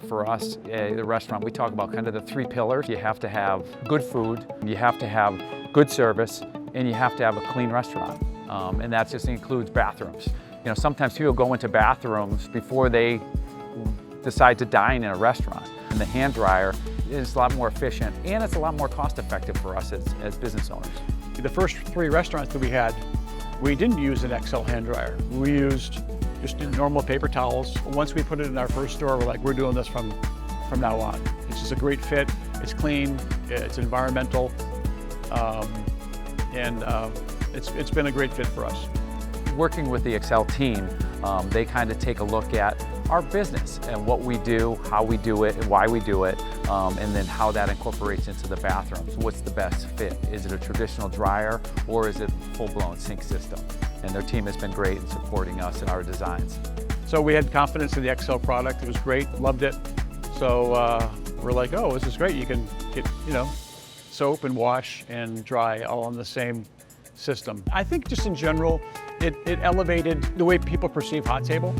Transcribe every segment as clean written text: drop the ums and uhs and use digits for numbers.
for us, the restaurant, we talk about kind of the three pillars. You have to have good food, you have to have good service, and you have to have a clean restaurant. And that just includes bathrooms. You know, sometimes people go into bathrooms before they decide to dine in a restaurant. And the hand dryer is a lot more efficient, and it's a lot more cost effective for us as business owners. The first 3 restaurants that we had, we didn't use an XL hand dryer. We used just normal paper towels. Once we put it in our first store, we're like, we're doing this from now on. It's just a great fit, it's clean, it's environmental, and it's been a great fit for us. Working with the XL team, they kind of take a look at our business and what we do, how we do it, and why we do it, and then how that incorporates into the bathrooms. What's the best fit? Is it a traditional dryer or is it a full-blown sink system? And their team has been great in supporting us in our designs. So we had confidence in the XL product. It was great, loved it. So we're like, oh, this is great. You can get, you know, soap and wash and dry all on the same system. I think just in general, it elevated the way people perceive Hot Table.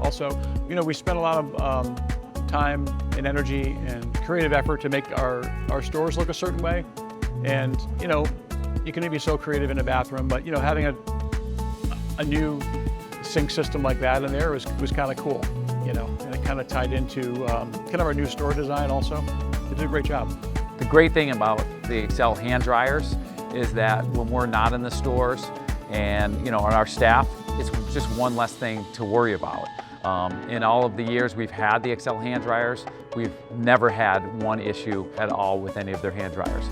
Also, you know, we spent a lot of time and energy and creative effort to make our stores look a certain way. And, you know, you can be so creative in a bathroom, but, you know, having a new sink system like that in there was kind of cool, you know, and it kind of tied into kind of our new store design also. They did a great job. The great thing about the XL hand dryers is that when we're not in the stores and, you know, on our staff, it's just one less thing to worry about. In all of the years we've had the XL hand dryers, we've never had one issue at all with any of their hand dryers.